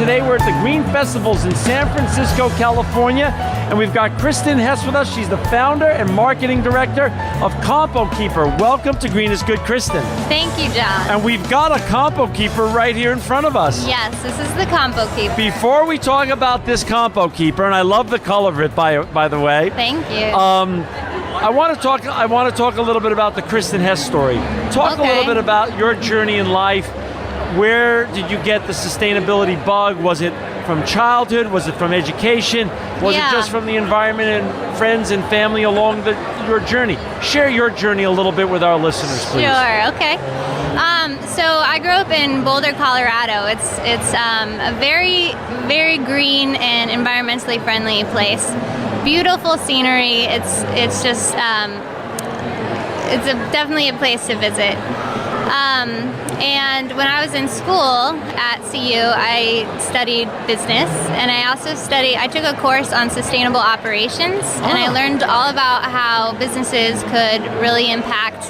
Today we're at the Green Festivals in San Francisco, California, and we've got Kristen Hess with us. She's the founder and marketing director of Compo Keeper. Welcome to Green is Good, Kristen. Thank you, John. And we've got a Compo Keeper right here in front of us. Yes, this is the Compo Keeper. Before we talk about this Compo Keeper, and I love the color of it, by the way. Thank you. I want to talk a little bit about the Kristen Hess story. Talk a little bit about your journey in life. Where did you get the sustainability bug? Was it from childhood? Was it from education? Was it just from the environment and friends and family along your journey? Share your journey a little bit with our listeners, please. Sure, okay. So I grew up in Boulder, Colorado. It's a very, very green and environmentally friendly place. Beautiful scenery. It's just definitely a place to visit. And when I was in school at CU, I studied business, and I took a course on sustainable operations, and I learned all about how businesses could really impact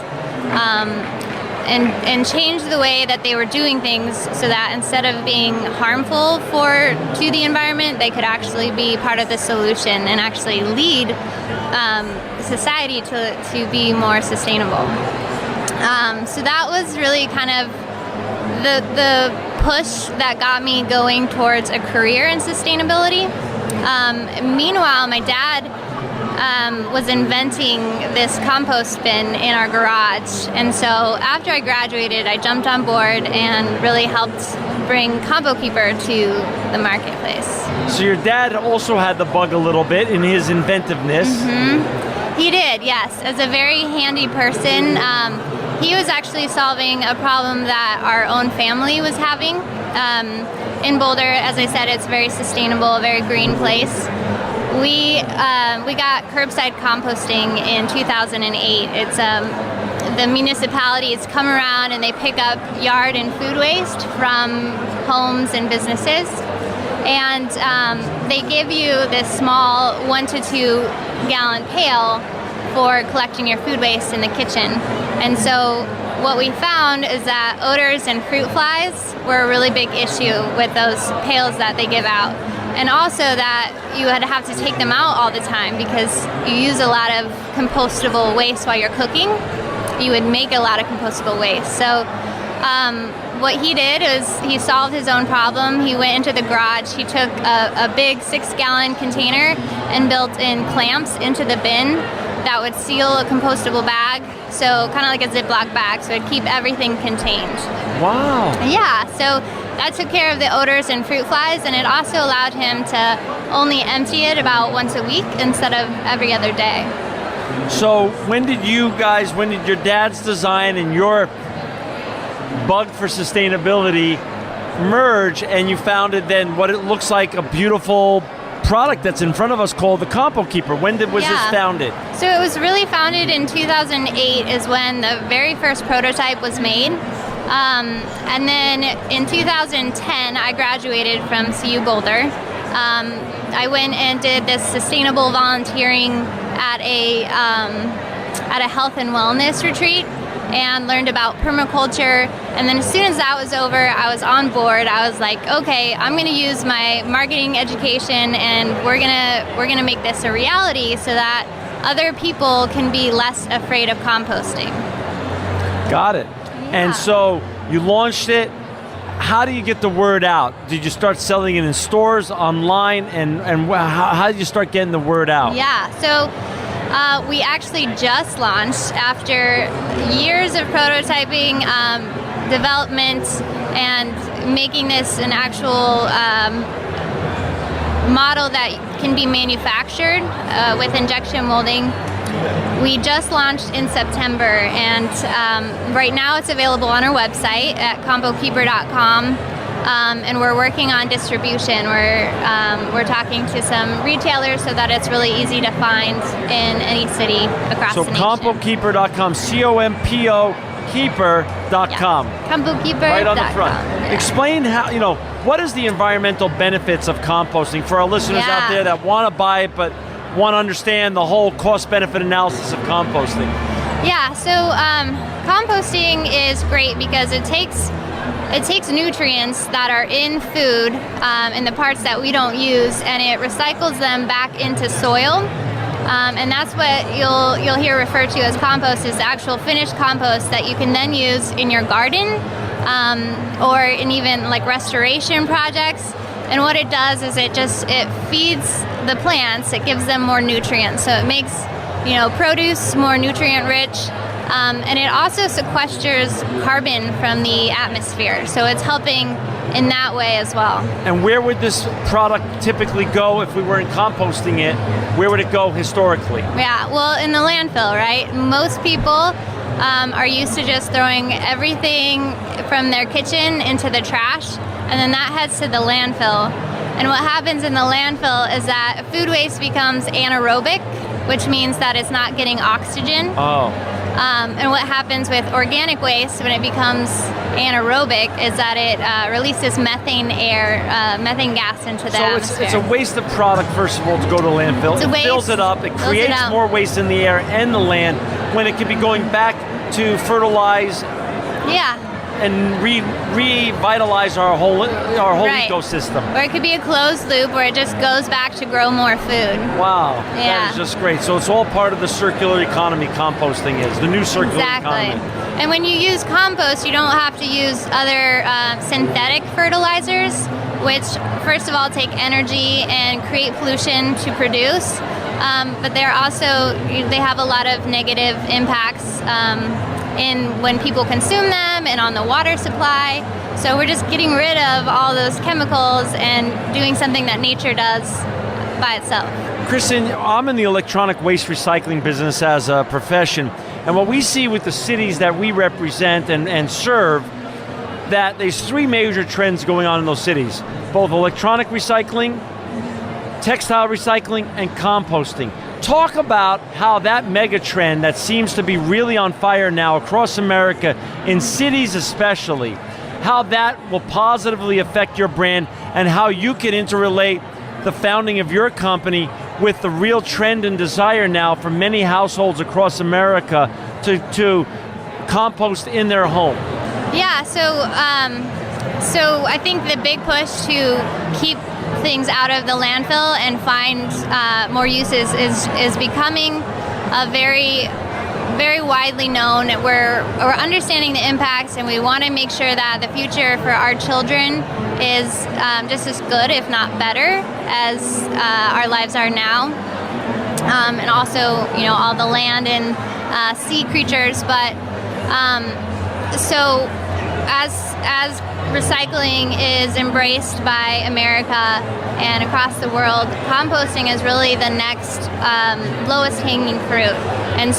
and change the way that they were doing things, so that instead of being harmful to the environment, they could actually be part of the solution and actually lead society to be more sustainable. So that was really kind of the push that got me going towards a career in sustainability. Meanwhile, my dad was inventing this compost bin in our garage. And so after I graduated, I jumped on board and really helped bring Compo Keeper to the marketplace. So your dad also had the bug a little bit in his inventiveness. Mm-hmm. He did, yes. As a very handy person, he was actually solving a problem that our own family was having. In Boulder, as I said, it's a very sustainable, a very green place. We got curbside composting in 2008. It's the municipalities come around and they pick up yard and food waste from homes and businesses, and they give you this small 1 to 2 gallon pail for collecting your food waste in the kitchen. And so what we found is that odors and fruit flies were a really big issue with those pails that they give out. And also that you would have to take them out all the time because you use a lot of compostable waste while you're cooking. You would make a lot of compostable waste. So what he did is he solved his own problem. He went into the garage, he took a big 6-gallon container and built in clamps into the bin that would seal a compostable bag, so kind of like a Ziploc bag, so it'd keep everything contained. Wow. Yeah, so that took care of the odors and fruit flies, and it also allowed him to only empty it about once a week instead of every other day. So when did your dad's design and your bug for sustainability merge, and you founded then what it looks like a beautiful product that's in front of us called the Compo Keeper? When was this founded? So it was really founded in 2008 is when the very first prototype was made. And then in 2010, I graduated from CU Boulder. I went and did this sustainable volunteering at a health and wellness retreat and learned about permaculture. And then as soon as that was over, I was on board. I was like, okay, I'm gonna use my marketing education and we're gonna make this a reality so that other people can be less afraid of composting. Got it. Yeah. And so you launched it. How do you get the word out? Did you start selling it in stores, online, and how did you start getting the word out? Yeah, so we actually just launched after years of prototyping, development, and making this an actual model that can be manufactured with injection molding. We just launched in September, and right now it's available on our website at compokeeper.com, and we're working on distribution. We're talking to some retailers so that it's really easy to find in any city across the nation. So compokeeper.com, C-O-M-P-O keeper.com. Yeah. Compokeeper.com. Right on the front. Explain how, what is the environmental benefits of composting for our listeners out there that want to buy it but want to understand the whole cost-benefit analysis of composting? Yeah, Yeah, so composting is great because it takes nutrients that are in food, in the parts that we don't use, and it recycles them back into soil. And that's what you'll hear referred to as compost, is the actual finished compost that you can then use in your garden, or in even like restoration projects. And what it does is it feeds the plants, it gives them more nutrients. So it makes, produce more nutrient rich. And it also sequesters carbon from the atmosphere. So it's helping in that way as well. And where would this product typically go if we weren't composting it? Where would it go historically? Yeah, well, in the landfill, right? Most people are used to just throwing everything from their kitchen into the trash, and then that heads to the landfill. And what happens in the landfill is that food waste becomes anaerobic, which means that it's not getting oxygen. Oh. And what happens with organic waste when it becomes anaerobic is that it releases methane gas into the atmosphere. So it's a wasted product, first of all, to go to landfill. It fills it up, it creates more waste in the air and the land, when it could be going back to fertilize. Yeah. And revitalize our whole right. ecosystem. Or it could be a closed loop where it just goes back to grow more food. Wow, yeah. That is just great. So it's all part of the circular economy, composting is, the new circular economy. And when you use compost, you don't have to use other synthetic fertilizers, which first of all take energy and create pollution to produce. But they have a lot of negative impacts in when people consume them and on the water supply. So we're just getting rid of all those chemicals and doing something that nature does by itself. Kristen, I'm in the electronic waste recycling business as a profession, and what we see with the cities that we represent and serve, that there's three major trends going on in those cities, both electronic recycling, textile recycling, and composting. Talk about how that mega trend that seems to be really on fire now across America, in cities especially, how that will positively affect your brand and how you can interrelate the founding of your company with the real trend and desire now for many households across America to compost in their home. Yeah, so I think the big push to keep things out of the landfill and find more uses is becoming a very, very widely known. We're understanding the impacts, and we want to make sure that the future for our children is just as good, if not better, as our lives are now. And also, all the land and sea creatures. But so as recycling is embraced by America and across the world, composting is really the next lowest hanging fruit. And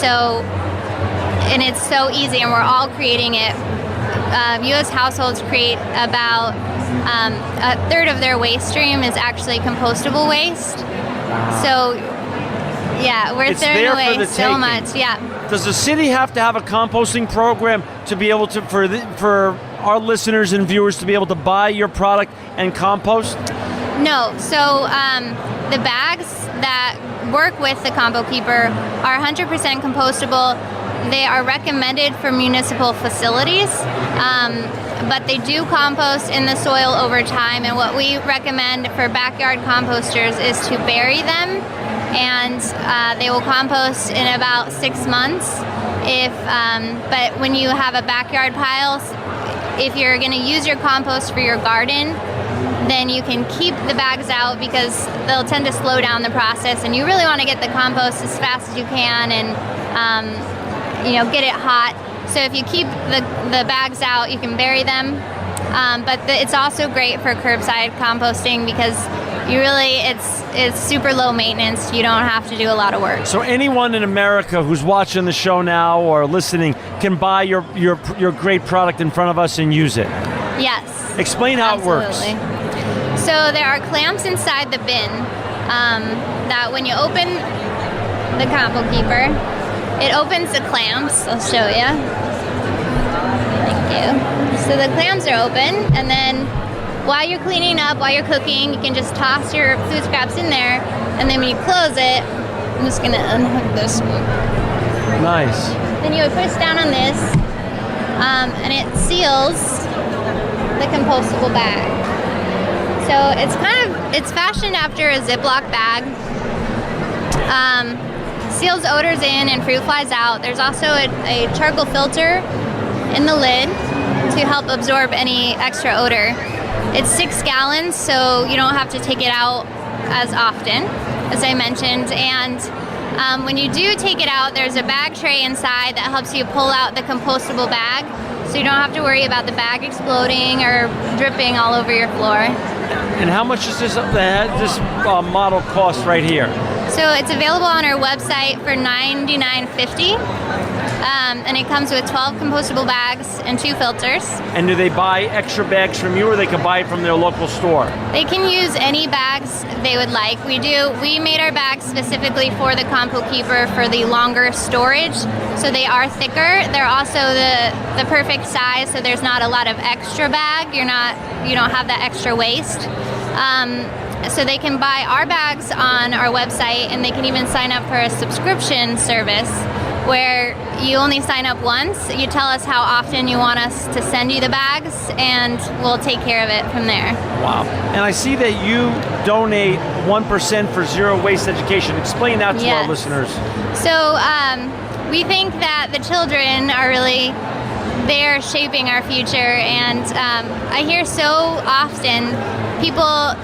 it's so easy, and we're all creating it. U.S. households create about a third of their waste stream is actually compostable waste. So yeah, we're throwing away so much. Yeah. Does the city have to have a composting program to be able to, for our listeners and viewers to be able to buy your product and compost? No. So the bags that work with the Compo Keeper are 100% compostable. They are recommended for municipal facilities, but they do compost in the soil over time. And what we recommend for backyard composters is to bury them, and they will compost in about 6 months. But when you have a backyard pile, if you're going to use your compost for your garden, then you can keep the bags out because they'll tend to slow down the process, and you really want to get the compost as fast as you can and get it hot. So if you keep the bags out, you can bury them. But it's also great for curbside composting because it's super low maintenance. You don't have to do a lot of work. So anyone in America who's watching the show now or listening can buy your great product in front of us and use it. Yes. Explain how it works. So there are clamps inside the bin that when you open the Compo Keeper, it opens the clamps. I'll show you. Thank you. So the clamps are open, and then while you're cleaning up, while you're cooking, you can just toss your food scraps in there, and then when you close it, I'm just gonna unhook this one. Nice. then you would push down on this, and it seals the compostable bag. So it's fashioned after a Ziploc bag. Seals odors in and fruit flies out. There's also a charcoal filter in the lid to help absorb any extra odor. It's 6 gallons, so you don't have to take it out as often, as I mentioned. And when you do take it out, there's a bag tray inside that helps you pull out the compostable bag, so you don't have to worry about the bag exploding or dripping all over your floor. And how much does this model cost right here? So it's available on our website for $99.50, and it comes with 12 compostable bags and 2 filters. And do they buy extra bags from you, or they can buy it from their local store? They can use any bags they would like. We made our bags specifically for the Compo Keeper for the longer storage, so they are thicker. They're also the perfect size, so there's not a lot of extra bag. You don't have that extra waste. So they can buy our bags on our website, and they can even sign up for a subscription service where you only sign up once. You tell us how often you want us to send you the bags, and we'll take care of it from there. Wow. And I see that you donate 1% for zero waste education. Explain that to our listeners. So we think that the children are really, they're shaping our future, and I hear so often people,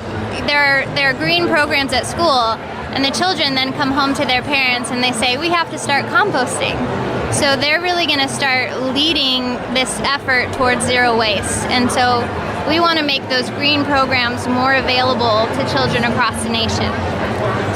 there are green programs at school, and the children then come home to their parents and they say, we have to start composting. So they're really going to start leading this effort towards zero waste. And so we want to make those green programs more available to children across the nation.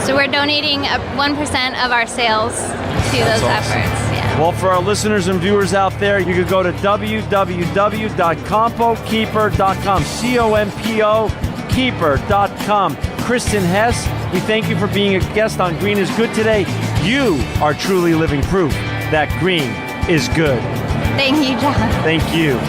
So we're donating 1% of our sales to those efforts. Yeah. Well, for our listeners and viewers out there, you could go to www.compokeeper.com, C-O-M-P-O, keeper.com. Kristen Hess, we thank you for being a guest on Green is Good today. You are truly living proof that green is good. Thank you, John. Thank you.